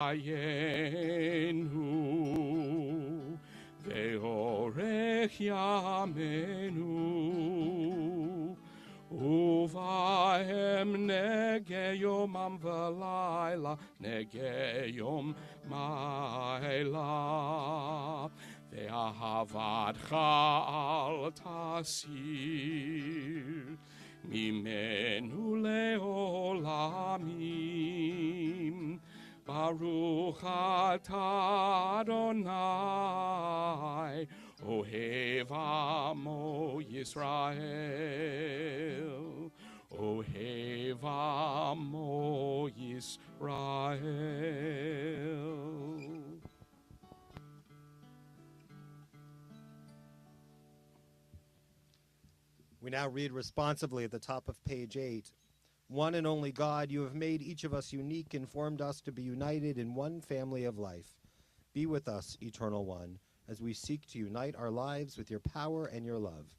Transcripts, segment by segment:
Ayenu ve'orech yamenu uvahem nege yomam v'layla nege yom ma'ela ve'ahavadcha al tasir mimenu leolamim Baruch atah Adonai, Ohev Amo Yisrael, Ohev Amo Yisrael. We now read responsively at the top of page 8. One and only God, you have made each of us unique and formed us to be united in one family of life. Be with us, Eternal One, as we seek to unite our lives with your power and your love.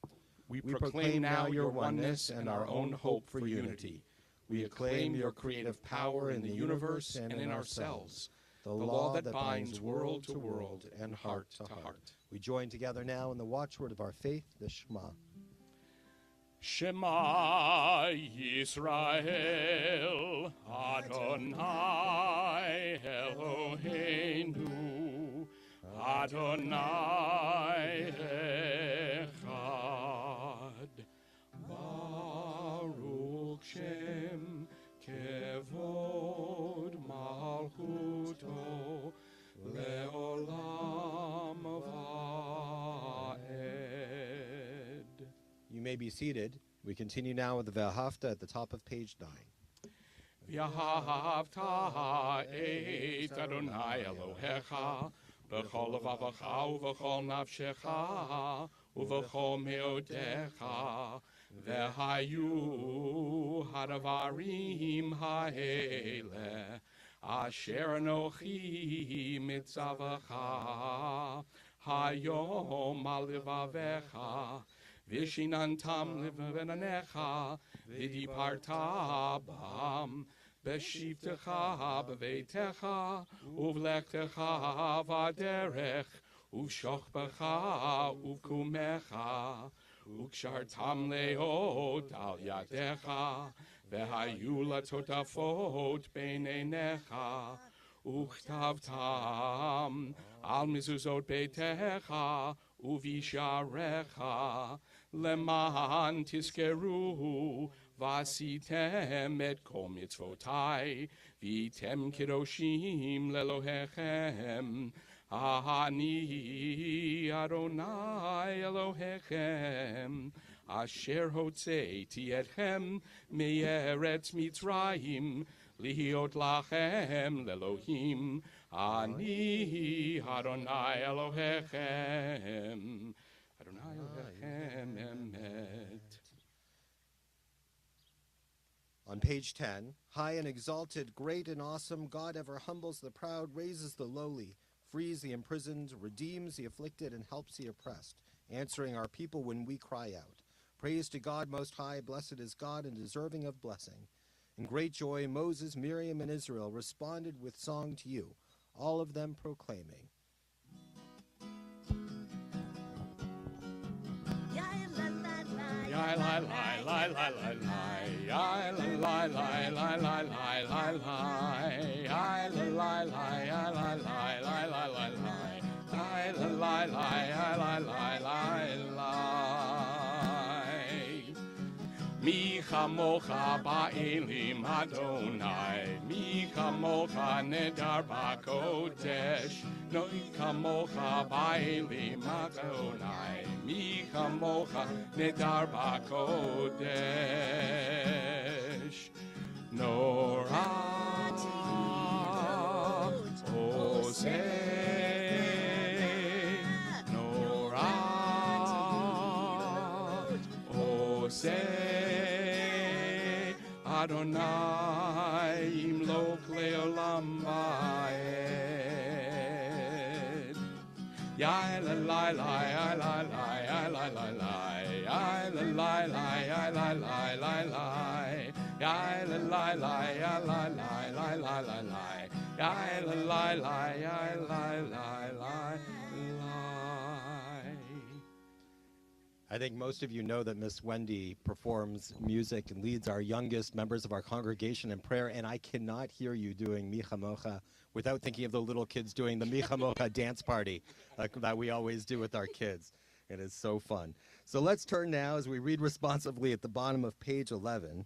We proclaim now your oneness and our own hope for unity. We acclaim your creative power in the universe and in ourselves, the law that binds world to world and heart to heart. We join together now in the watchword of our faith, the Shema. Shema Yisrael, Adonai Eloheinu, Adonai Echad, Baruch Shem Kevod Malchuto Leolam Vaed. You may be seated. We continue now with the V'ahavta at the top of page 9. V'ahavta et Adonai Elohecha b'chol levavecha u'v'chol nafshecha u'v'chol meodecha v'hayu hadavarim ha'ele asher anochi mitzavacha hayom al levavecha Vishinantam livvenanecha, vidiparta bam, beshivtecha beveitecha, uvlechtecha vaderech, uvshochbecha uvkumecha, ukshartam leot al yadecha, vehayula totafot beinenecha, uchtavtam al mizuzot beitecha, uvisharecha, leman tiskeru, vasitem et kol mitzvotai, vitem kidoshim lelohechem, Ani Adonai Elohechem, asher hotzeiti etchem me'eretz Mitzrayim, lihiot lachem lelohim, Ani Adonai Elohechem, Adonai Elohechem emet. On page 10, high and exalted, great and awesome, God ever humbles the proud, raises the lowly, frees the imprisoned, redeems the afflicted, and helps the oppressed, answering our people when we cry out. Praise to God Most High, blessed is God and deserving of blessing. In great joy, Moses, Miriam, and Israel responded with song to you, all of them proclaiming. Mi chamocha ba'elim Adonai, mi chamocha nedar ba'kodesh, no chamocha ba'elim Adonai, mi chamocha nedar ba'kodesh. Nora oseh, Nora oseh. Adonai imlok leolam vaed. Ya la la la ya la la ya la la la ya la la la ya la la la la ya la la la ya la la la la la la Lie, lie, lie, lie, lie, lie, lie. I think most of you know that Miss Wendy performs music and leads our youngest members of our congregation in prayer, and I cannot hear you doing Mi Chamocha without thinking of the little kids doing the Mi Chamocha dance party that we always do with our kids. It is so fun. So let's turn now as we read responsively at the bottom of page 11.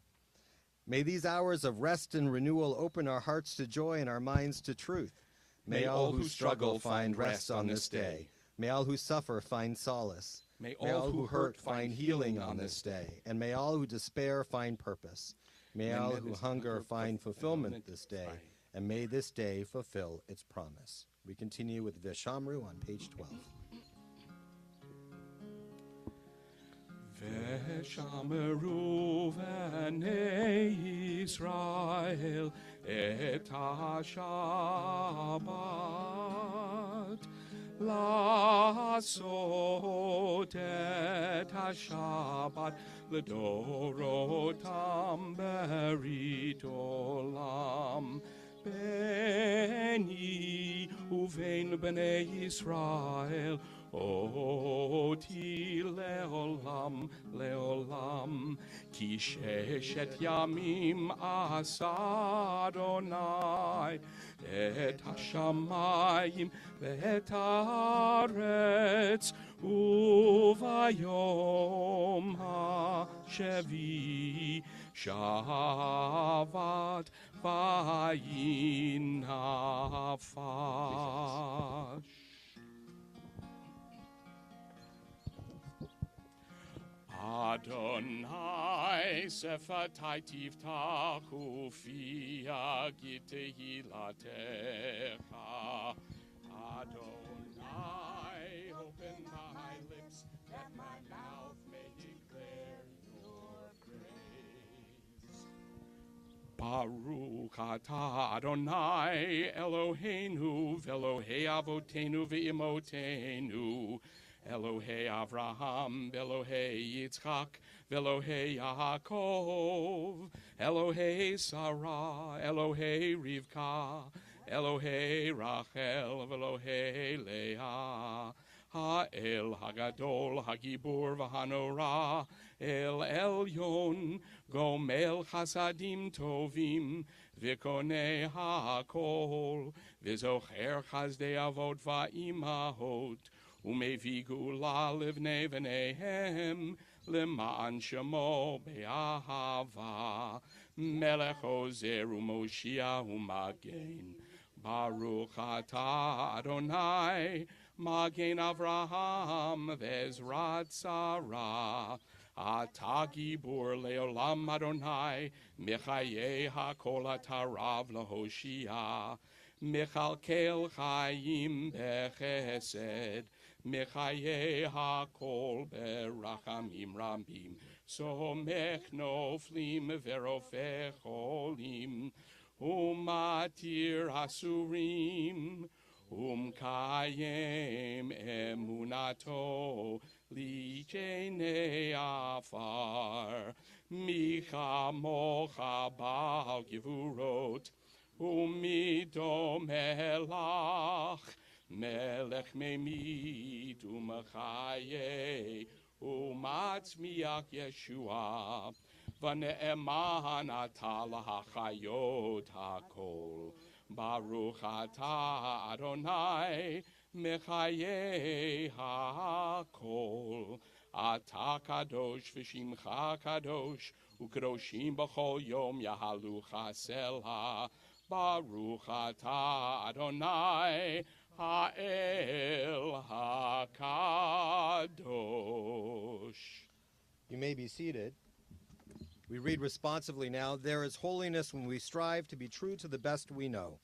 May these hours of rest and renewal open our hearts to joy and our minds to truth. May all who struggle find rest on this day. May all who suffer find solace. May all who hurt find healing on this day. And may all who despair find purpose. May all who hunger find fulfillment this day. And may this day fulfill its promise. We continue with Vishamru on page 12. Veshamru v'nei Yisrael et ha-Shabbat Lasot et ha-Shabbat L'dorotam berit olam Beni uvein b'nei Yisrael Oti leolam, leolam, ki sheshet yamim asa Adonai, et hashamayim ve'et haaretz, uvayom ha-shevi shavat vayinafash. Adonai sefatai tiftachu fia gitehilatecha. Adonai, open my lips, that my mouth may declare your praise. Baruch atah Adonai Eloheinu v'Elohei avotenu v'imotenu. Elohei Avraham, Elohei Yitzchak, Elohei Yaakov, Elohei Sarah, Elohei Rivka, Elohei Rachel, Elohei Leah, Ha'el Hagadol, Hagibur v'Hanorah, El Elyon, Gomel Chasadim Tovim, V'konei Ha'akol, V'zocher Chazdei Avot va'imahot, Umevi gula livnei v'neihem leman shemo be'ahava melech ozer u'moshiach u'magen Baruch atah Adonai magen Avraham v'ezrat Sarah atah gibur leolam Adonai mechayei hakol atarav lehoshia mechalkel chayim bechesed Mechaye hakol berachamim rambim somech noflim verofech olim umatir asurim umkayem emunato lichenei afar micha mocha bal gevurot umido melach Melech memid u'machaye u'matzmiach Yeshua v'ne'eman atah lahachayot hakol Baruch atah Adonai mechaye hakol atah kadosh v'shimcha kadosh u'kadoshim b'chol yom yahalucha selha Baruch atah Adonai Ha'el HaKadosh. You may be seated. We read responsively now, there is holiness when we strive to be true to the best we know.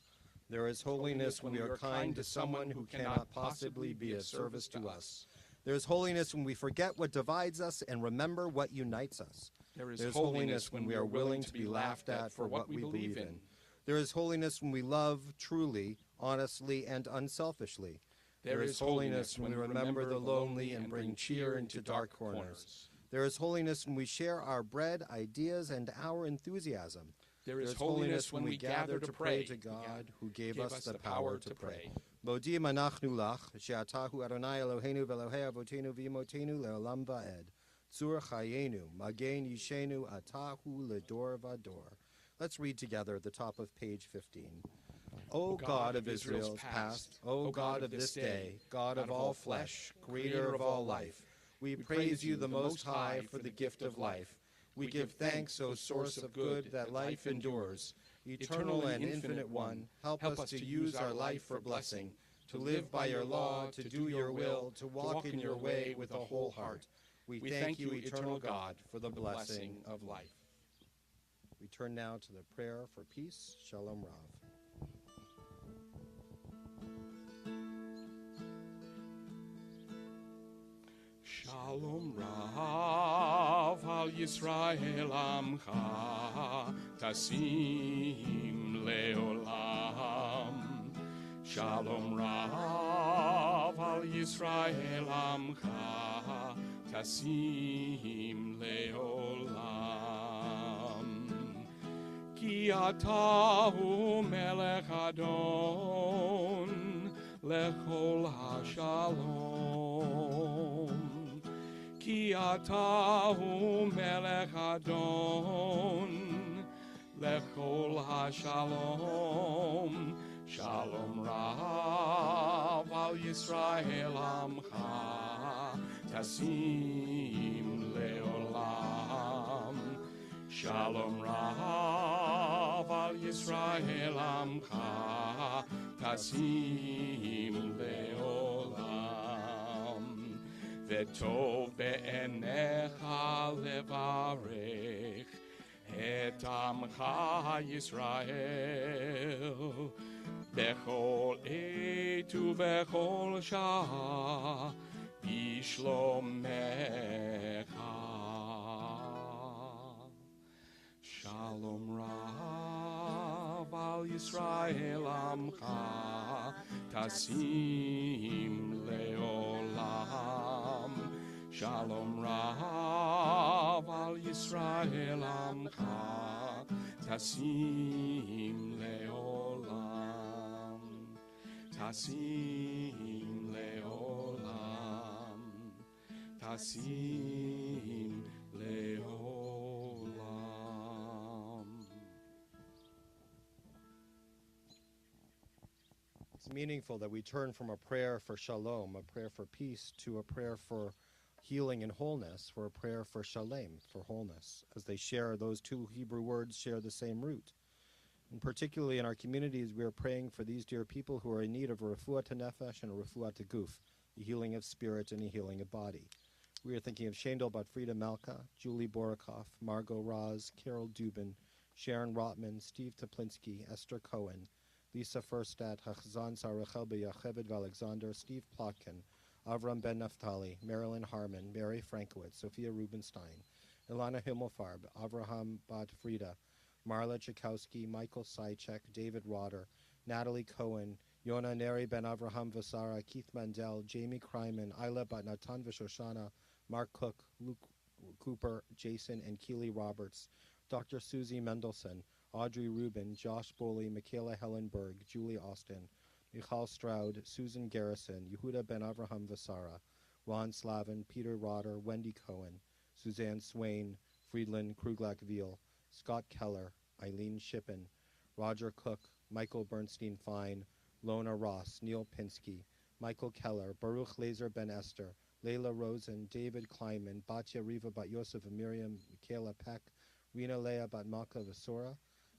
There is holiness when we are kind to someone who cannot possibly be of service to us. There is holiness when we forget what divides us and remember what unites us. There is holiness when we are willing to be laughed at for what we believe in. There is holiness when we love truly, honestly, and unselfishly. There is holiness when we remember the lonely and bring cheer into dark corners. There is holiness when we share our bread, ideas, and our enthusiasm. There is holiness when we gather to pray to God, who gave Give us the power to pray. Modim anachnu lach, she'atahu Adonai Eloheinu ve'Elohei avotenu v'imotenu le'olam va'ed. Tzur chayenu, magen yishenu atahu ledor vador. Let's read together at the top of page 15. O God of Israel's past, O God of this day, God of all flesh, creator of all life, we praise you, the Most High, for the gift of life. We give thanks, O source of good, that life endures. Eternal and infinite one, help us to use our life for blessing, to live by your law, to do your will, to walk in your way with a whole heart. We thank you, eternal God, for the blessing of life. We turn now to the prayer for peace. Shalom Rav. Shalom Rav al Yisrael Amcha Tasim Leolam. Shalom Rav al Yisrael Amcha Tasim Leolam. Ki atahu melech Adon lechol hashalom. Ki atahu melech Adon lechol hashalom. Shalom Rav al Yisrael Amcha Tasim Leolam. Shalom Rav al Yisrael Amcha Tasim Leolam. V'tov be'enecha levarech et amcha Yisrael bechol etu vechol shah bishlomecha. Shalom Rav al Yisrael Amcha Tasim Leolam. Shalom Rav al Yisrael Amcha Tasim Leolam. Tasim Leolam. Tasim Leolam. It's meaningful that we turn from a prayer for shalom, a prayer for peace, to a prayer for healing and wholeness, for a prayer for shalem, for wholeness, as they share, those two Hebrew words share the same root. And particularly in our communities, we are praying for these dear people who are in need of a refuat nefesh and a refuat guf, the healing of spirit and the healing of body. We are thinking of Shendel Batfrida Malka, Julie Borokoff, Margot Raz, Carol Dubin, Sharon Rotman, Steve Toplinsky, Esther Cohen, Lisa Furstadt, Hachzan Sarachel Yocheved Alexander, Steve Plotkin, Avram Ben Naftali, Marilyn Harmon, Mary Frankowitz, Sophia Rubenstein, Ilana Himmelfarb, Avraham Bat Frida, Marla Chakowski, Michael Sychek, David Rotter, Natalie Cohen, Yona Neri Ben Avraham Vasara, Keith Mandel, Jamie Kryman, Isla Bat Natan Vishoshana, Mark Cook, Luke Cooper, Jason and Keely Roberts, Dr. Susie Mendelson, Audrey Rubin, Josh Boley, Michaela Hellenberg, Julie Austin, Michal Stroud, Susan Garrison, Yehuda Ben Avraham Vasara, Ron Slavin, Peter Rotter, Wendy Cohen, Suzanne Swain, Friedland Kruglak-Veal, Scott Keller, Eileen Shippen, Roger Cook, Michael Bernstein-Fine, Lona Ross, Neil Pinsky, Michael Keller, Baruch Laser Ben Esther, Layla Rosen, David Kleinman, Batya Riva Bat Yosef and Miriam, Michaela Peck, Rena Leah Bat Malka Vasora,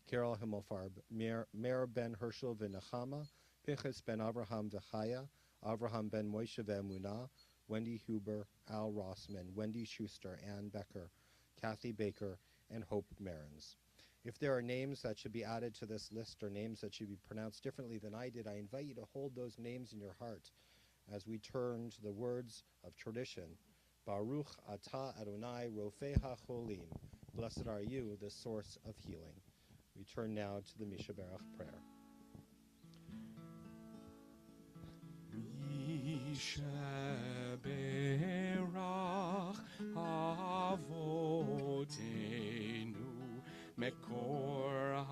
Carol Himmelfarb, Meir Ben Herschel V'Nechama, Pinchas Ben Avraham V'Chaya, Avraham Ben Moshe V'Emunah, Wendy Huber, Al Rossman, Wendy Schuster, Ann Becker, Kathy Baker, and Hope Marins. If there are names that should be added to this list or names that should be pronounced differently than I did, I invite you to hold those names in your heart as we turn to the words of tradition. Baruch atah Adonai Rofei HaCholim. Blessed are you, the source of healing. We turn now to the Misha Berach prayer. Misha Berach Avotenu Mekor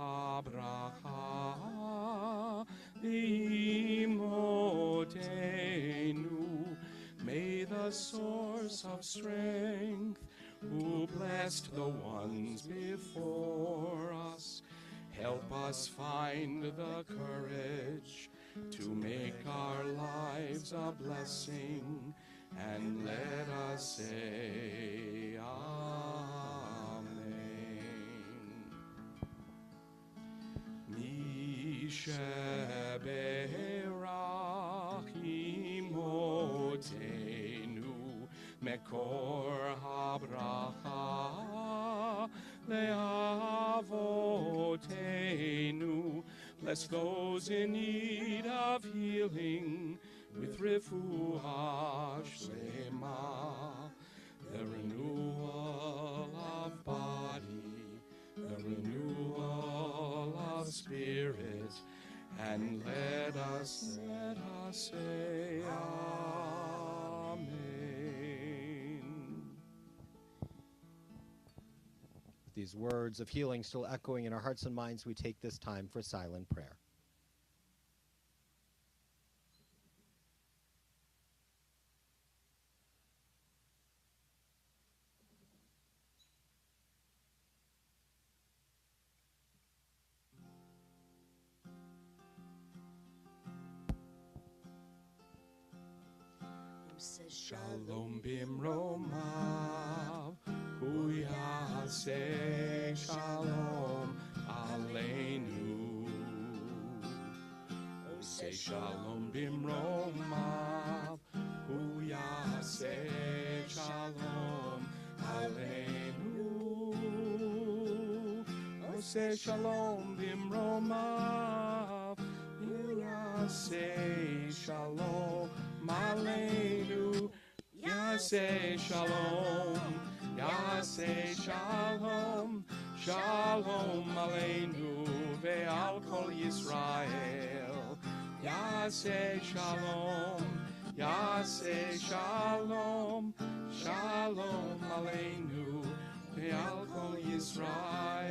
strength, who blessed the ones before us. Help us find the courage to make our lives a blessing, and let us say Amen. Mi sheberach imotenu mekor habracha leavotenu. Bless those in need of healing with refuah shlema, the renewal of body, the renewal of spirit, and let us say Amen. These words of healing still echoing in our hearts and minds, we take this time for silent prayer. Shalom bimromav, hu yaseh shalom aleinu. Say shalom bimromav, hu yaseh shalom aleinu. Say shalom bimromav, hu yaseh shalom aleinu. Yaseh shalom, Yaseh shalom, shalom aleinu ve'al kol Yisrael. Yaseh shalom, Yaseh shalom, shalom aleinu ve'al kol Yisrael.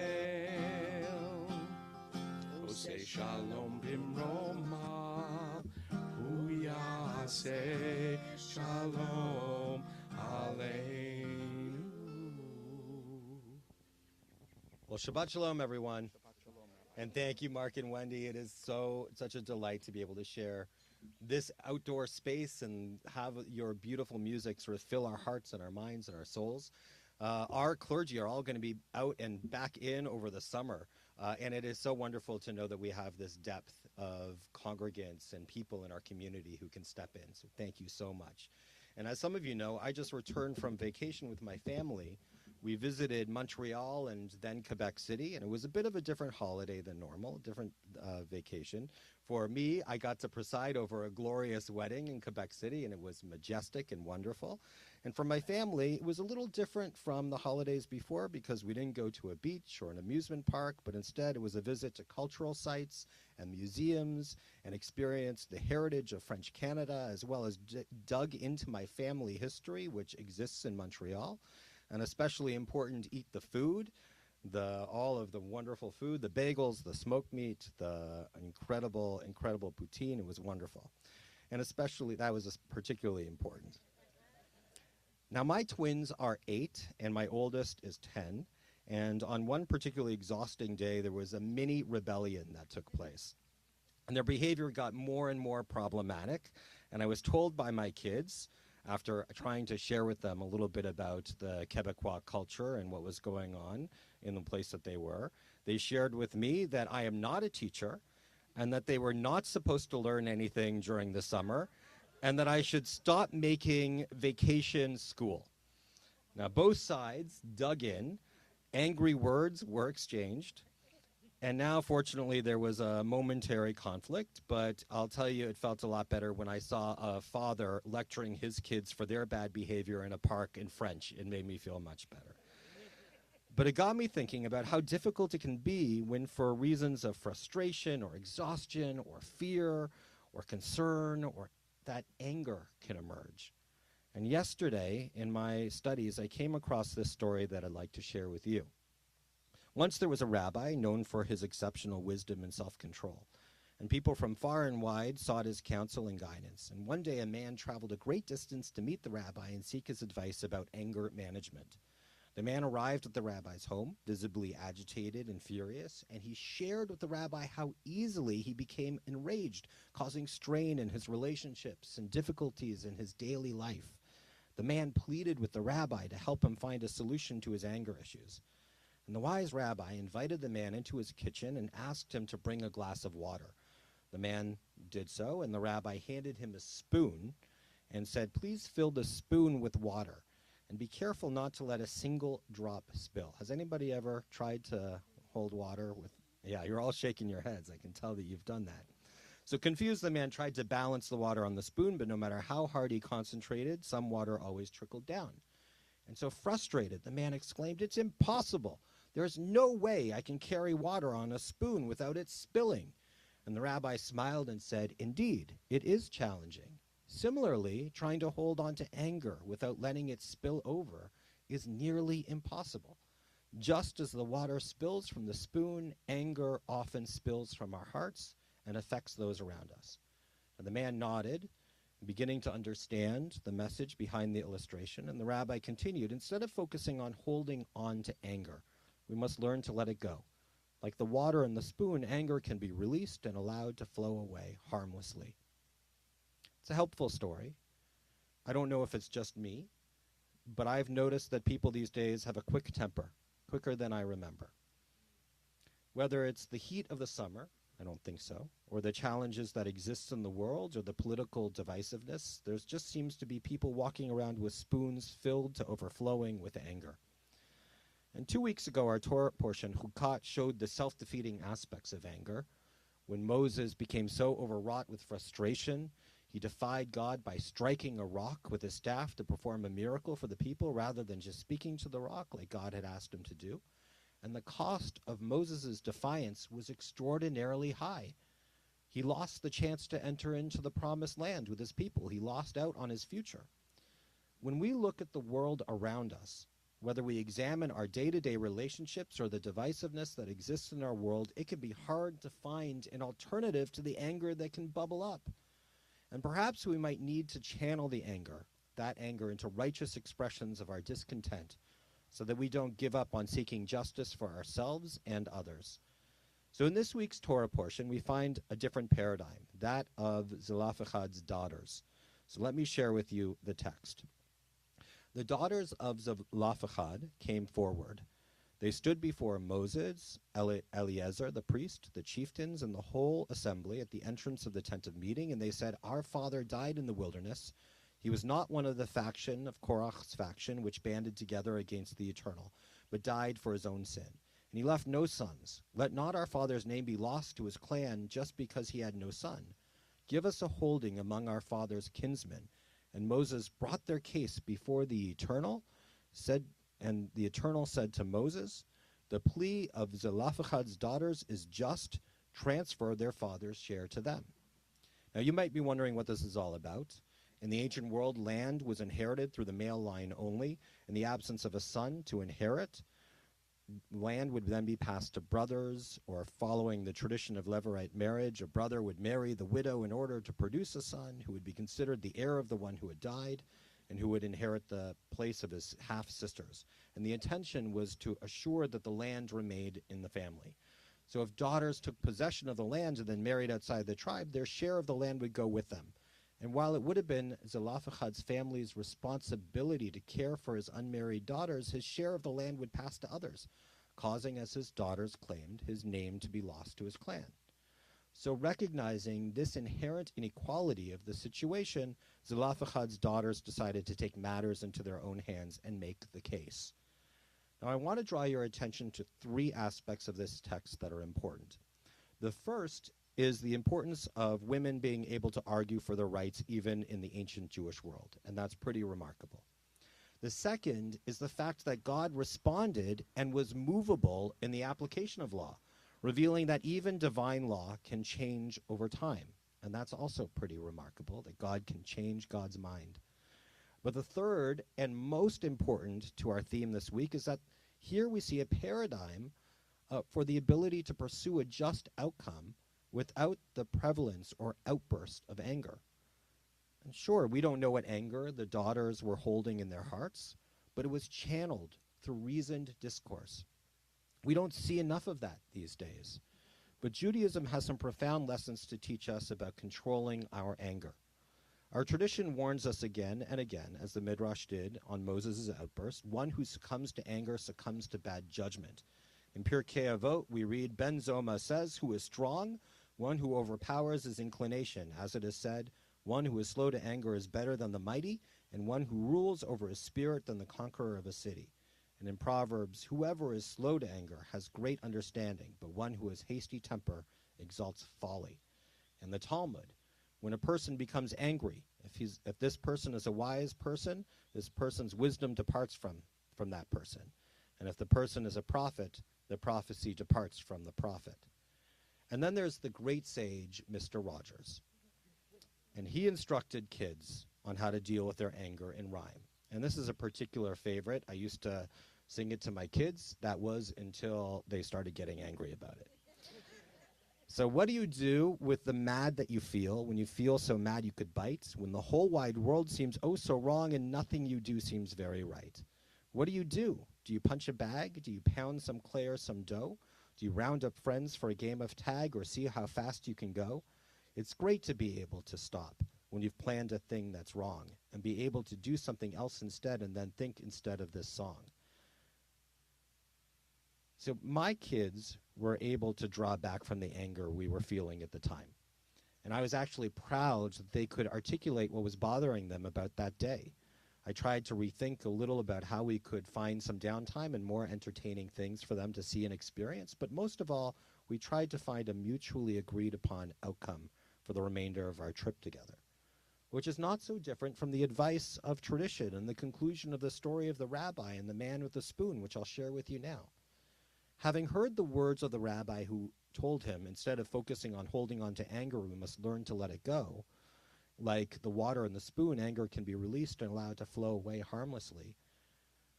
Oseh shalom bimromav, hu yaseh shalom aleinu. Well, Shabbat Shalom, everyone. And thank you, Mark and Wendy. It is such a delight to be able to share this outdoor space and have your beautiful music sort of fill our hearts and our minds and our souls. Our clergy are all going to be out and back in over the summer. And it is so wonderful to know that we have this depth of congregants and people in our community who can step in. So thank you so much. And as some of you know, I just returned from vacation with my family. We visited Montreal and then Quebec City, and it was a bit of a different holiday than normal, different vacation. For me, I got to preside over a glorious wedding in Quebec City, and it was majestic and wonderful. And for my family, it was a little different from the holidays before because we didn't go to a beach or an amusement park, but instead it was a visit to cultural sites and museums and experienced the heritage of French Canada, as well as dug into my family history, which exists in Montreal. And especially important, eat the food, all of the wonderful food, the bagels, the smoked meat, the incredible poutine. It was wonderful. And especially, that was particularly important. Now, my twins are 8, and my oldest is 10. And on one particularly exhausting day, there was a mini rebellion that took place. And their behavior got more and more problematic. And I was told by my kids, after trying to share with them a little bit about the Quebecois culture and what was going on in the place that they were, they shared with me that I am not a teacher and that they were not supposed to learn anything during the summer and that I should stop making vacation school. Now, both sides dug in, angry words were exchanged, and now, fortunately, there was a momentary conflict, but I'll tell you, it felt a lot better when I saw a father lecturing his kids for their bad behavior in a park in French. It made me feel much better. But it got me thinking about how difficult it can be when, for reasons of frustration or exhaustion or fear or concern, or that anger can emerge. And yesterday, in my studies, I came across this story that I'd like to share with you. Once there was a rabbi known for his exceptional wisdom and self-control. And people from far and wide sought his counsel and guidance. And one day a man traveled a great distance to meet the rabbi and seek his advice about anger management. The man arrived at the rabbi's home, visibly agitated and furious, and he shared with the rabbi how easily he became enraged, causing strain in his relationships and difficulties in his daily life. The man pleaded with the rabbi to help him find a solution to his anger issues. And the wise rabbi invited the man into his kitchen and asked him to bring a glass of water. The man did so, and the rabbi handed him a spoon and said, "Please fill the spoon with water, and be careful not to let a single drop spill." Has anybody ever tried to hold water with? Yeah, you're all shaking your heads. I can tell that you've done that. So confused, the man tried to balance the water on the spoon, but no matter how hard he concentrated, some water always trickled down. And so frustrated, the man exclaimed, "It's impossible. There's no way I can carry water on a spoon without it spilling." And the rabbi smiled and said, "Indeed, it is challenging. Similarly, trying to hold on to anger without letting it spill over is nearly impossible. Just as the water spills from the spoon, anger often spills from our hearts and affects those around us." And the man nodded, beginning to understand the message behind the illustration, and the rabbi continued, "Instead of focusing on holding on to anger, we must learn to let it go. Like the water in the spoon, anger can be released and allowed to flow away harmlessly." It's a helpful story. I don't know if it's just me, but I've noticed that people these days have a quick temper, quicker than I remember. Whether it's the heat of the summer, I don't think so, or the challenges that exist in the world, or the political divisiveness, there just seems to be people walking around with spoons filled to overflowing with anger. And 2 weeks ago, our Torah portion, Hukat, showed the self-defeating aspects of anger. When Moses became so overwrought with frustration, he defied God by striking a rock with his staff to perform a miracle for the people rather than just speaking to the rock like God had asked him to do. And the cost of Moses' defiance was extraordinarily high. He lost the chance to enter into the promised land with his people. He lost out on his future. When we look at the world around us, whether we examine our day-to-day relationships or the divisiveness that exists in our world, it can be hard to find an alternative to the anger that can bubble up. And perhaps we might need to channel that anger into righteous expressions of our discontent, so that we don't give up on seeking justice for ourselves and others. So in this week's Torah portion, we find a different paradigm, that of Zelophehad's daughters. So let me share with you the text. The daughters of Zelophehad came forward. They stood before Moses, Eleazar the priest, the chieftains, and the whole assembly at the entrance of the tent of meeting, and they said, "Our father died in the wilderness. He was not one of the faction of Korach's faction, which banded together against the Eternal, but died for his own sin. And he left no sons. Let not our father's name be lost to his clan just because he had no son. Give us a holding among our father's kinsmen." And Moses brought their case before the Eternal, and the Eternal said to Moses, "The plea of Zelophehad's daughters is just. Transfer their father's share to them." Now you might be wondering what this is all about. In the ancient world, land was inherited through the male line only. In the absence of a son to inherit, land would then be passed to brothers, or following the tradition of Levirate marriage, a brother would marry the widow in order to produce a son who would be considered the heir of the one who had died and who would inherit the place of his half-sisters. And the intention was to assure that the land remained in the family. So if daughters took possession of the land and then married outside the tribe, their share of the land would go with them. And while it would have been Zelophehad's family's responsibility to care for his unmarried daughters, his share of the land would pass to others, causing, as his daughters claimed, his name to be lost to his clan. So recognizing this inherent inequality of the situation, Zelophehad's daughters decided to take matters into their own hands and make the case. Now I want to draw your attention to 3 aspects of this text that are important. The first is the importance of women being able to argue for their rights even in the ancient Jewish world, and that's pretty remarkable. The second is the fact that God responded and was movable in the application of law, revealing that even divine law can change over time, and that's also pretty remarkable, that God can change God's mind. But the third and most important to our theme this week is that here we see a paradigm for the ability to pursue a just outcome without the prevalence or outburst of anger. And sure, we don't know what anger the daughters were holding in their hearts, but it was channeled through reasoned discourse. We don't see enough of that these days. But Judaism has some profound lessons to teach us about controlling our anger. Our tradition warns us again and again, as the Midrash did on Moses' outburst, one who succumbs to anger succumbs to bad judgment. In Pirkei Avot, we read, Ben Zoma says, who is strong, one who overpowers his inclination. As it is said, one who is slow to anger is better than the mighty, and one who rules over his spirit than the conqueror of a city. And in Proverbs, whoever is slow to anger has great understanding, but one who has hasty temper exalts folly. In the Talmud, when a person becomes angry, if this person is a wise person, this person's wisdom departs from that person. And if the person is a prophet, the prophecy departs from the prophet. And then there's the great sage, Mr. Rogers. And he instructed kids on how to deal with their anger in rhyme. And this is a particular favorite. I used to sing it to my kids. That was until they started getting angry about it. So what do you do with the mad that you feel when you feel so mad you could bite, when the whole wide world seems oh so wrong and nothing you do seems very right? What do? Do you punch a bag? Do you pound some clay or some dough? Do you round up friends for a game of tag or see how fast you can go? It's great to be able to stop when you've planned a thing that's wrong and be able to do something else instead and then think instead of this song. So my kids were able to draw back from the anger we were feeling at the time. And I was actually proud that they could articulate what was bothering them about that day. I tried to rethink a little about how we could find some downtime and more entertaining things for them to see and experience. But most of all, we tried to find a mutually agreed upon outcome for the remainder of our trip together, which is not so different from the advice of tradition and the conclusion of the story of the rabbi and the man with the spoon, which I'll share with you now. Having heard the words of the rabbi who told him, instead of focusing on holding on to anger, we must learn to let it go, like the water in the spoon, anger can be released and allowed to flow away harmlessly.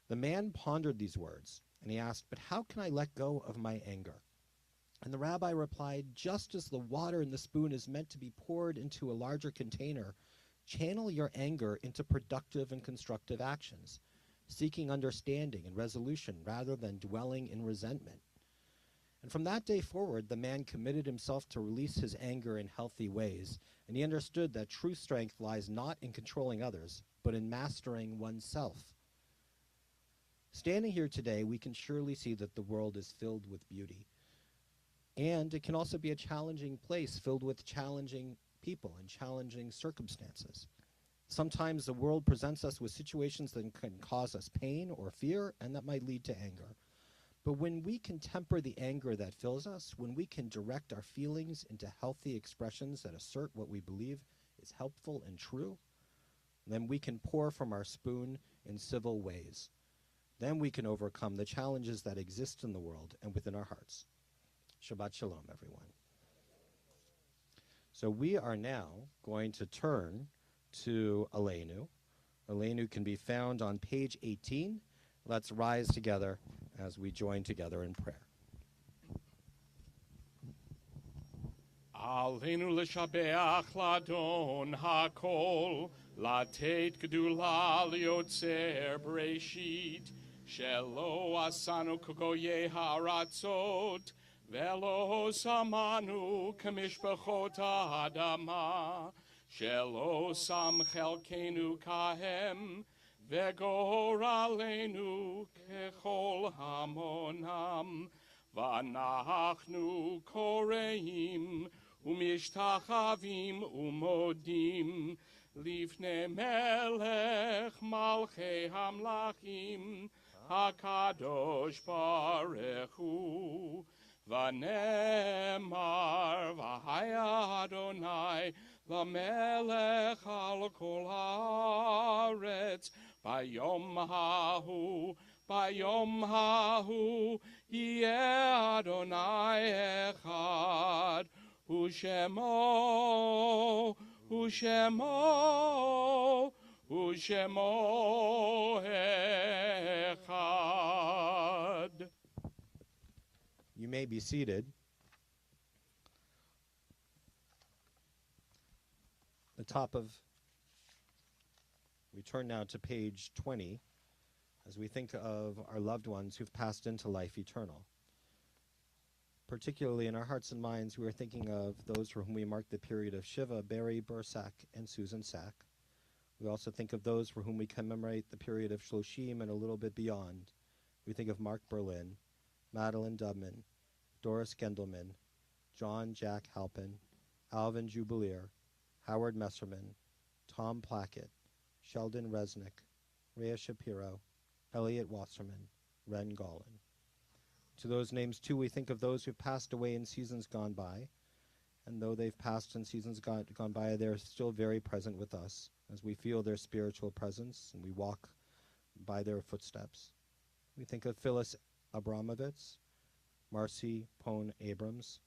The man pondered these words, and he asked, but how can I let go of my anger? And the rabbi replied, just as the water in the spoon is meant to be poured into a larger container, channel your anger into productive and constructive actions, seeking understanding and resolution rather than dwelling in resentment. And from that day forward, the man committed himself to release his anger in healthy ways, and he understood that true strength lies not in controlling others, but in mastering oneself. Standing here today, we can surely see that the world is filled with beauty. And it can also be a challenging place filled with challenging people and challenging circumstances. Sometimes the world presents us with situations that can cause us pain or fear, and that might lead to anger. But when we can temper the anger that fills us, when we can direct our feelings into healthy expressions that assert what we believe is helpful and true, then we can pour from our spoon in civil ways. Then we can overcome the challenges that exist in the world and within our hearts. Shabbat Shalom, everyone. So we are now going to turn to Aleinu. Aleinu can be found on page 18. Let's rise together as we join together in prayer. Aleinu l'shabeach ladon hakol, latet gedula liotzer bereshit, shelo asanu kogoye haratzot, velo samanu kamishpachot ha'adama, shelo sam chelkenu kahem, vegor aleinu kechol hamonam, v'anachnu koreim, umishtachavim umodim, lifnei melech malchei hamlachim, hakadosh baruch hu, v'nemar v'haya Adonai, l'melech al kol haaretz, bayom hahu, yeh Adonai echad, Ushemo echad. You may be seated. we turn now to page 20 as we think of our loved ones who've passed into life eternal. Particularly in our hearts and minds, we are thinking of those for whom we mark the period of Shiva, Barry Bursack, and Susan Sack. We also think of those for whom we commemorate the period of Shloshim and a little bit beyond. We think of Mark Berlin, Madeline Dubman, Doris Gendelman, John Jack Halpin, Alvin Jubileer, Howard Messerman, Tom Plackett, Sheldon Resnick, Rhea Shapiro, Elliot Wasserman, Ren Gollin. To those names, too, we think of those who've passed away in seasons gone by, and though they've passed in seasons gone by, they're still very present with us as we feel their spiritual presence and we walk by their footsteps. We think of Phyllis Abramovitz, Marcy Pone Abrams,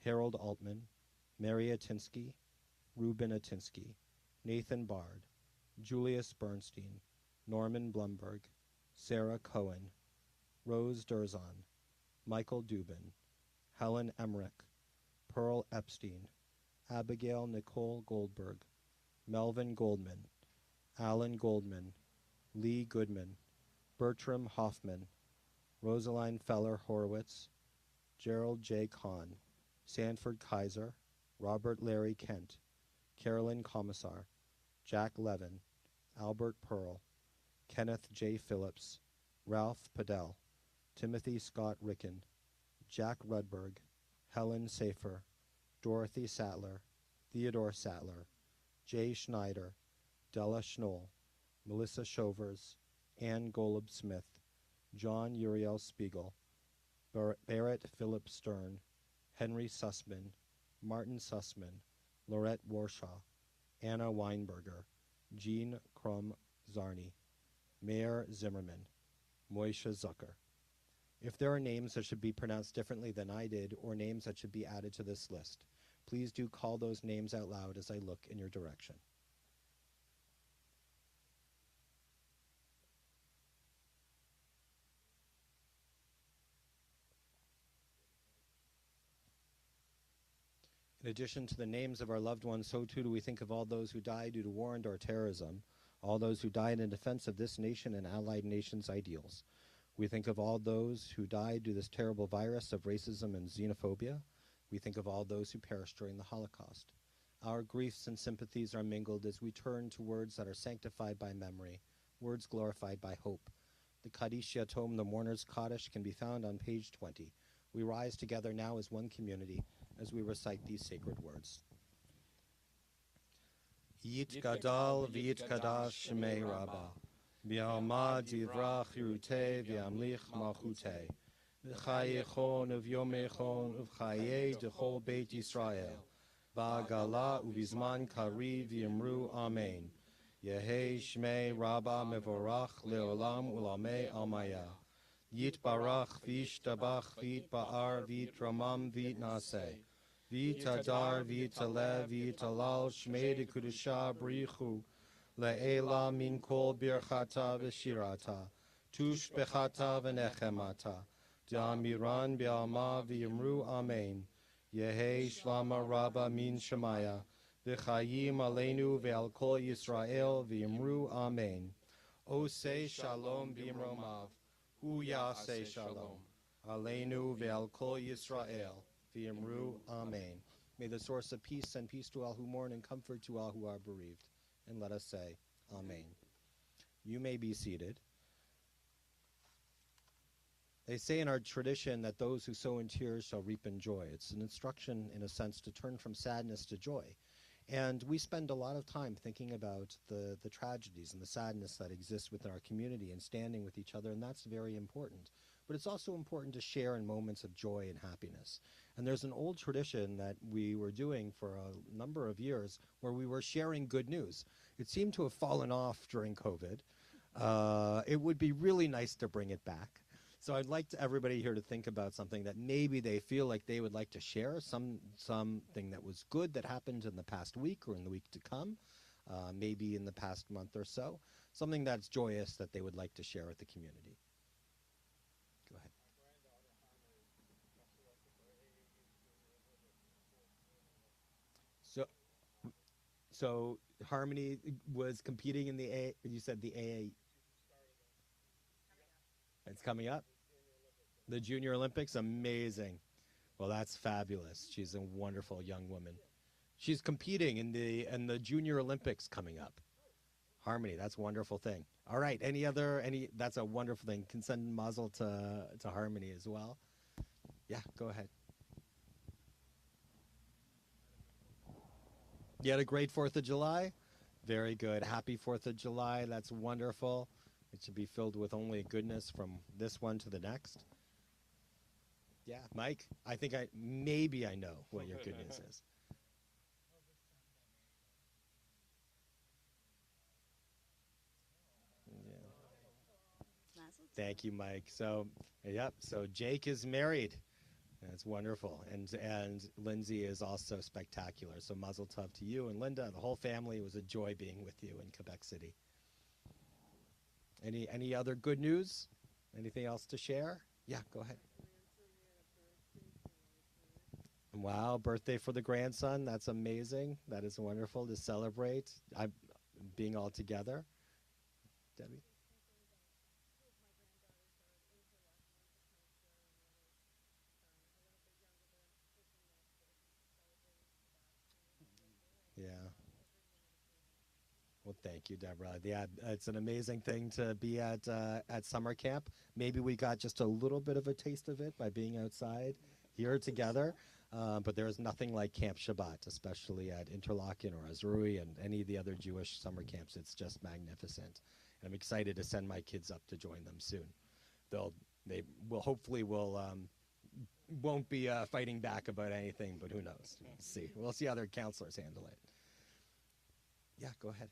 Harold Altman, Mary Atinsky, Reuben Atinsky, Nathan Bard, Julius Bernstein, Norman Blumberg, Sarah Cohen, Rose Durzon, Michael Dubin, Helen Emmerich, Pearl Epstein, Abigail Nicole Goldberg, Melvin Goldman, Alan Goldman, Lee Goodman, Bertram Hoffman, Rosaline Feller Horowitz, Gerald J. Kahn, Sanford Kaiser, Robert Larry Kent, Carolyn Commissar, Jack Levin, Albert Pearl, Kenneth J. Phillips, Ralph Padell, Timothy Scott Ricken, Jack Rudberg, Helen Safer, Dorothy Sattler, Theodore Sattler, Jay Schneider, Della Schnoll, Melissa Shovers, Ann Golub Smith, John Uriel Spiegel, Barrett Philip Stern, Henry Sussman, Martin Sussman, Laurette Warshaw, Anna Weinberger, Jean Krum Zarni, Mayor Zimmerman, Moishe Zucker. If there are names that should be pronounced differently than I did, or names that should be added to this list, please do call those names out loud as I look in your direction. In addition to the names of our loved ones, so too do we think of all those who died due to war and or terrorism, all those who died in defense of this nation and allied nations' ideals. We think of all those who died due to this terrible virus of racism and xenophobia. We think of all those who perished during the Holocaust. Our griefs and sympathies are mingled as we turn to words that are sanctified by memory, words glorified by hope. The Kaddish Yatom, the Mourner's Kaddish, can be found on page 20. We rise together now as one community as we recite these sacred words. Yit gadal v'yit kadash shemei rabbah, v'yalma divrach yiruteh v'yamlich malchuteh, v'chayechon uv'yomechon uv'chayeh dechol beit Yisrael, v'agala uv'izman kari v'yimru amen. Yehei shmei rabbah mevorach leolam ulamei almaya. Yit barach v'yishtabach v'yitba'ar v'yitramam v'yitnaseh. V'yitadar v'yitaleh v'yitalal shmei dekudusha brichu le'ela min kol birchata v'shirata tush bechata v'nechemata d'amiran b'alma v'yimru amen. Yehei shlama rabba min shemaya v'chayim aleinu v'al kol Yisrael v'yimru amen. Oseh shalom b'imromav hu yaseh shalom aleinu v'al kol Yisrael v'yimru amen. May the source of peace send peace to all who mourn and comfort to all who are bereaved. And let us say, amen. You may be seated. They say in our tradition that those who sow in tears shall reap in joy. It's an instruction, in a sense, to turn from sadness to joy. And we spend a lot of time thinking about the tragedies and the sadness that exists within our community and standing with each other, and that's very important. But it's also important to share in moments of joy and happiness. And there's an old tradition that we were doing for a number of years where we were sharing good news. It seemed to have fallen off during COVID. It would be really nice to bring it back. So I'd like everybody here to think about something that maybe they feel like they would like to share, something that was good that happened in the past week or in the week to come, maybe in the past month or so, something that's joyous that they would like to share with the community. Go ahead. So Harmony was competing in the A. You said the AA. It's coming up. The Junior Olympics, amazing. Well, that's fabulous. She's a wonderful young woman. She's competing in the Junior Olympics coming up. Harmony, that's a wonderful thing. All right, that's a wonderful thing. Can send mazel to Harmony as well. Yeah, go ahead. You had a great 4th of July? Very good. Happy 4th of July. That's wonderful. It should be filled with only goodness from this one to the next. Yeah, Mike, I think I know what your good news is. Yeah. Thank you, Mike. So, yep. So Jake is married. That's wonderful, and Lindsay is also spectacular. So mazel tov to you and Linda. The whole family. It was a joy being with you in Quebec City. Any other good news? Anything else to share? Yeah, go ahead. Wow, birthday for the grandson. That's amazing. That is wonderful to celebrate. I'm being all together. Debbie? Yeah. Well, thank you, Deborah. Yeah, it's an amazing thing to be at summer camp. Maybe we got just a little bit of a taste of it by being outside here together. But there is nothing like Camp Shabbat, especially at Interlaken or Azrui and any of the other Jewish summer camps. It's just magnificent. And I'm excited to send my kids up to join them soon. They will hopefully won't be fighting back about anything, but who knows? We'll see how their counselors handle it. Yeah, go ahead.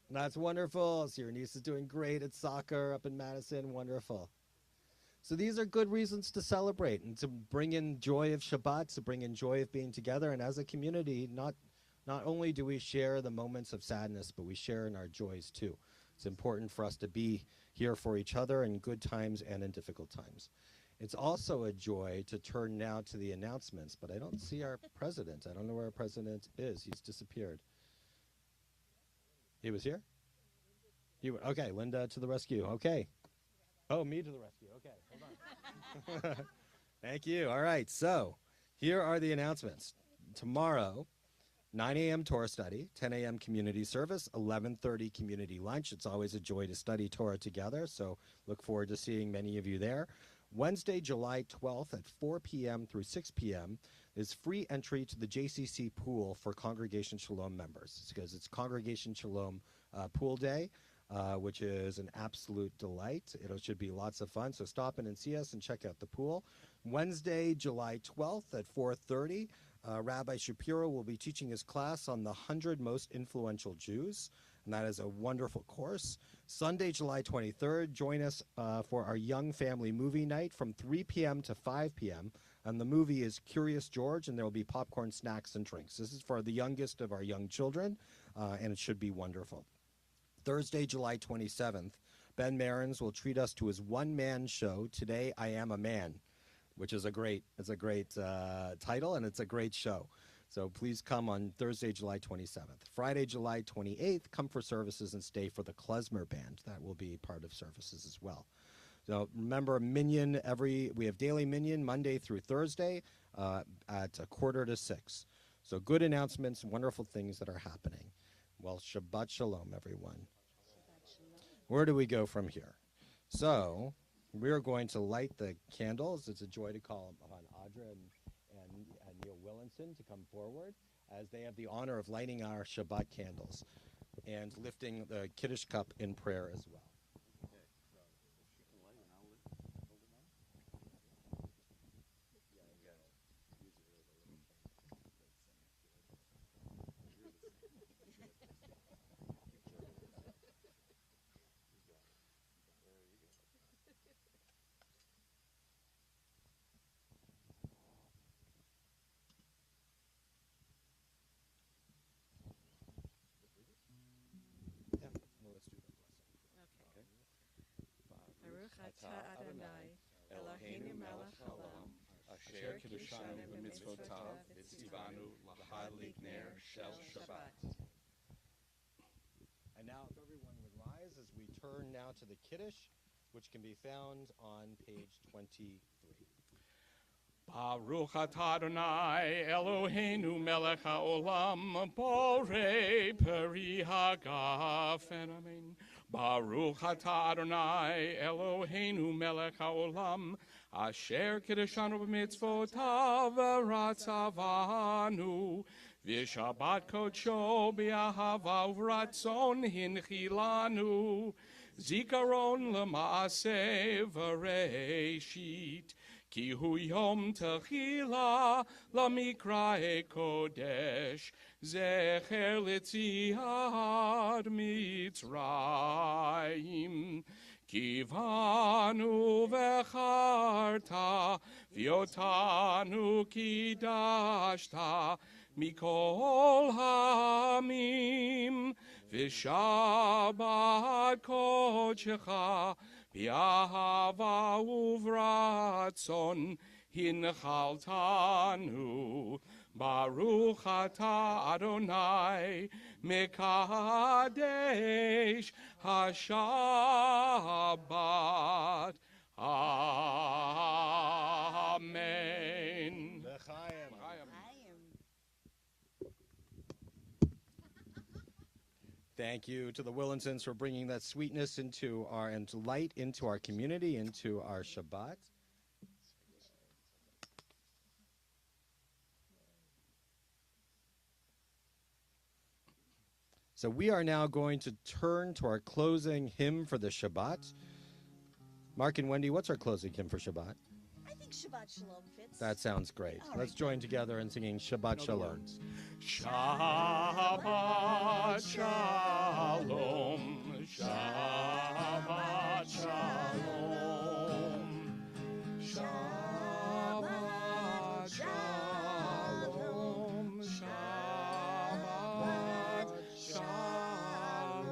That's wonderful. So your niece is doing great at soccer up in Madison. Wonderful. So these are good reasons to celebrate and to bring in joy of Shabbat, to bring in joy of being together. And as a community, not only do we share the moments of sadness, but we share in our joys too. It's important for us to be here for each other in good times and in difficult times. It's also a joy to turn now to the announcements, but I don't see our president. I don't know where our president is. He's disappeared. He was here? Okay, Linda to the rescue. Okay. Oh, me to the rescue. Okay, hold on. Thank you. All right, so here are the announcements. Tomorrow, 9 a.m. Torah study, 10 a.m. community service, 11:30 community lunch. It's always a joy to study Torah together, so look forward to seeing many of you there. Wednesday, July 12th at 4 p.m. through 6 p.m. is free entry to the JCC pool for Congregation Shalom members because it's Congregation Shalom pool day, which is an absolute delight. It should be lots of fun, so stop in and see us and check out the pool. Wednesday, July 12th at 4:30, Rabbi Shapiro will be teaching his class on the 100 most influential Jews, and that is a wonderful course. Sunday, July 23rd, join us for our Young Family Movie Night from 3 p.m. to 5 p.m., and the movie is Curious George, and there will be popcorn, snacks, and drinks. This is for the youngest of our young children, and it should be wonderful. Thursday, July 27th, Ben Marins will treat us to his one-man show, Today I Am a Man, which is a great title, and it's a great show. So please come on Thursday, July 27th. Friday, July 28th, come for services and stay for the Klezmer Band. That will be part of services as well. So remember, Minyan, we have daily Minyan Monday through Thursday at 5:45. So good announcements, wonderful things that are happening. Well, Shabbat Shalom, everyone. Where do we go from here? So we're going to light the candles. It's a joy to call upon Audra and Neil Willinson to come forward as they have the honor of lighting our Shabbat candles and lifting the Kiddush cup in prayer as well. Yeah, well, let's do the blessing. Ata Adonai, Eloheinu melech haolam, asher kiddushanu b'mitzvotav, v'tzivanu l'hadlik ner shel Shabbat. And now, if everyone would rise as we turn now to the Kiddush, which can be found on page 23. Baruch atah Adonai Eloheinu melech haolam borei peri hagafen amen. Baruch atah Adonai Eloheinu melech haolam asher kiddushanu b'mitzvotav v'ratzavanu v'shabbat kodsho b'ahava uvratzon hinchilanu zikaron l'maaseh v'reishit Ki hu yom techila lamikrae kodesh zecher litziad mitzrayim ki vanu vecharta viotanu kidashta mikol hamim v'shabbat kodecha Bi'ahava uvratzon hinchaltanu Baruch atah Adonai mekadesh hashabbat. Amen. L'chaim. Thank you to the Willinsons for bringing that sweetness into our and light into our community, into our Shabbat. So we are now going to turn to our closing hymn for the Shabbat. Mark and Wendy, what's our closing hymn for Shabbat? I think Shabbat Shalom fits. That sounds great. All Let's right. join together in singing Shabbat Shalom. Shabbat Shalom, Shabbat Shalom, Shabbat Shalom, Shabbat Shalom.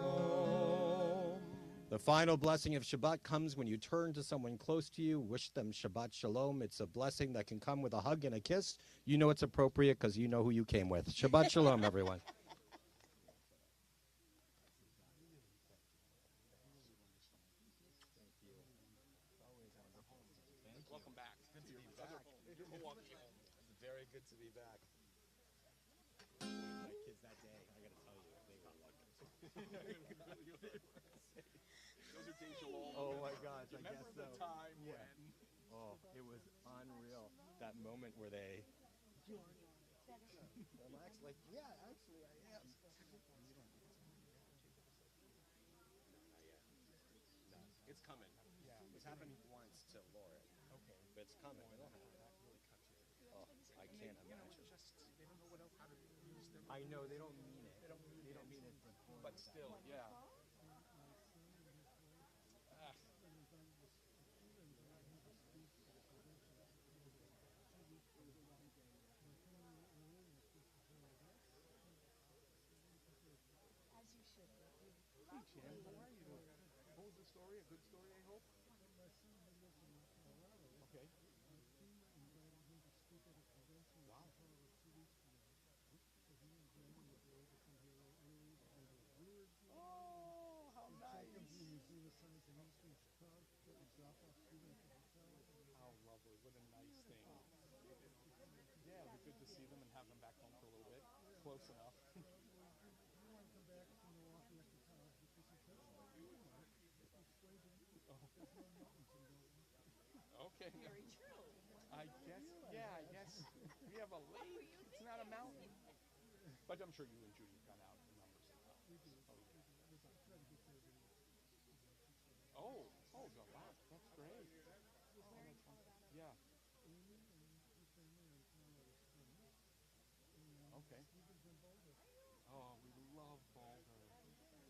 The final blessing of Shabbat comes when you turn to someone close to you, wish them Shabbat Shalom. It's a blessing that can come with a hug and a kiss. You know it's appropriate because you know who you came with. Shabbat Shalom, everyone. Welcome back. Good to be back. It's very good to be back. My kids that day, I got to tell you, they were lucky. Those are days you'll all Oh my gosh, I guess remember so. the time Yeah. when Oh, it was unreal. That moment where they relax, like, yeah, actually I am. No, it's coming. Yeah, it's happened once to Laura. Okay, but it's coming. It'll happen. That really cuts you. Oh, I can't imagine. they don't know what else how to use them. I know they don't mean it. They don't mean it. But still, yeah. As you should. Hey, Jen, how are you? What was the story? A good story, I hope? Okay. Wow. Oh, how nice. How lovely. What a nice thing. Yeah, it'd be good to see them and have them back home for a little bit. Close enough. Okay. Very true. I guess, yeah, I guess we have a lake. It's not a mountain. But I'm sure you and Judy have gone out in numbers as well. Oh, the lot. That's great. Oh, that's wonderful. Yeah. Okay. Oh, we love Boulder.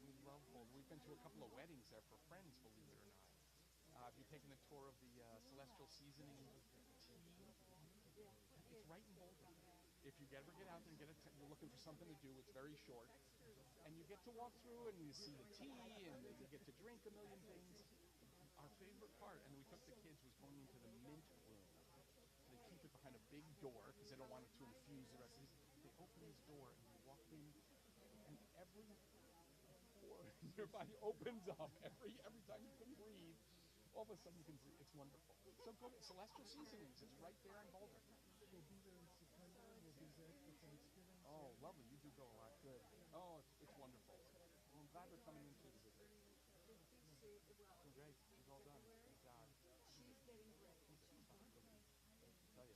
We love Boulder. We've been to a couple of weddings there for friends, believe it or not. Have you taken a tour of the Celestial Seasoning tea? It's right in Boulder. If you ever get out there and you're looking for something to do, it's very short. And you get to walk through and you see the tea and you get to drink a million things. Our favorite part, and we took the kids, was going into the mint room. They keep it behind a big door because they don't want it to infuse the rest of these. They open this door and you walk in, and every pore in your body opens up. Every time you can breathe, all of a sudden you can breathe. It's wonderful. So go to Celestial Seasonings. It's right there in Boulder. We'll be there in September. We'll be there for Thanksgiving. Oh, lovely. You do go a lot. Good. Oh, it's wonderful. Well, I'm glad we're coming in to visit. Doing great. She's all done. Thank God. She's getting ready. I tell you,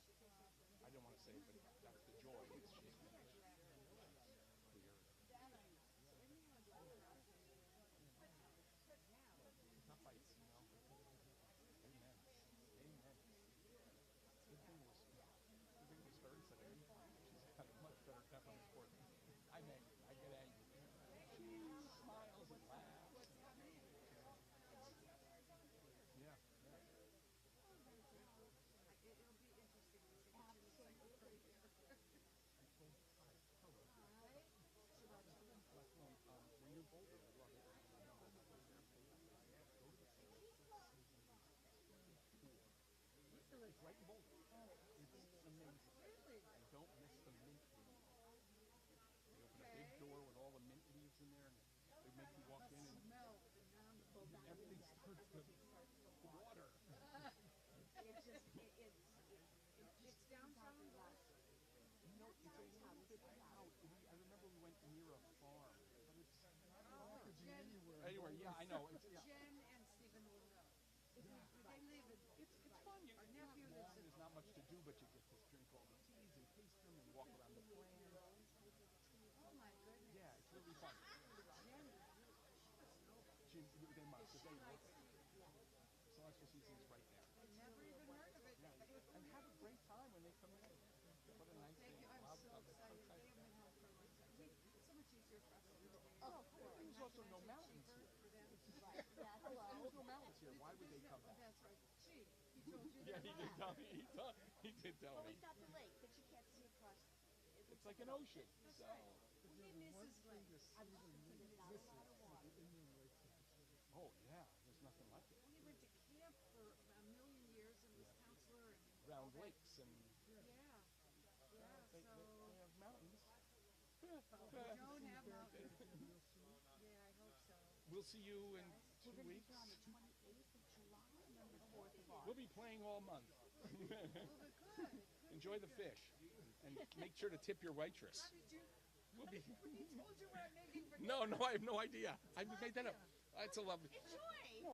I didn't want to say it, but that's the joy. Is she's finished. Clear. Not fights, you know. Amen. Amen. Good thing was her instead of me. She's got a much better temperament for me. I'm angry. I get angry. She smiles and laughs. Yeah. It'll be interesting to see what you look like over here. When you're Boulder, I love it. It's right in Boulder. It's amazing. Really? And don't miss the mint leaves. They open a big door with all the mint leaves in there, and they make you walk in, and Smell phenomenal. everything starts to water. It's downtown. You know, it's a little bit out. I remember we went near a farm, but it's Could be anywhere. anywhere. Yeah, I know. It's, yeah. Jen and Stephen will know. They live in. It's fun. Our nephew lives in. There's not much to do, but you get to drink all the teas and taste them and walk around the plant. Oh my goodness. Yeah, it's really fun. Jen, They must, because they live there. Celestial Seasonings right there. never even heard of it. Yeah, and have a great time when they come in. What a nice Thank thing. you. I'm Wow, so that's excited. exciting. They have been home for a long time. It's so much easier for us to do today. There's also no mountains here. For them. There's no mountains here. Why would they come back? That's right. Gee, he told you Yeah, that. he did tell me. He did tell Well, me. we've got the lake that you can't see across. It's like an ocean. That's So right. He misses Thing Lake. to see the misses the Indian Lake Cemetery. oh yeah, there's nothing like it. Well, he went to camp for a million years and was counselor and Round lakes and yeah. they have mountains. We don't have mountains. You'll see. Yeah, I hope so. We'll see you in 2 weeks. We'll be playing all month. Well, but good. Enjoy the fish, and make sure to tip your waitress. How did you? We'll be. He told you what I'm making for No, I have no idea. I made that up. It's a lovely. Enjoy.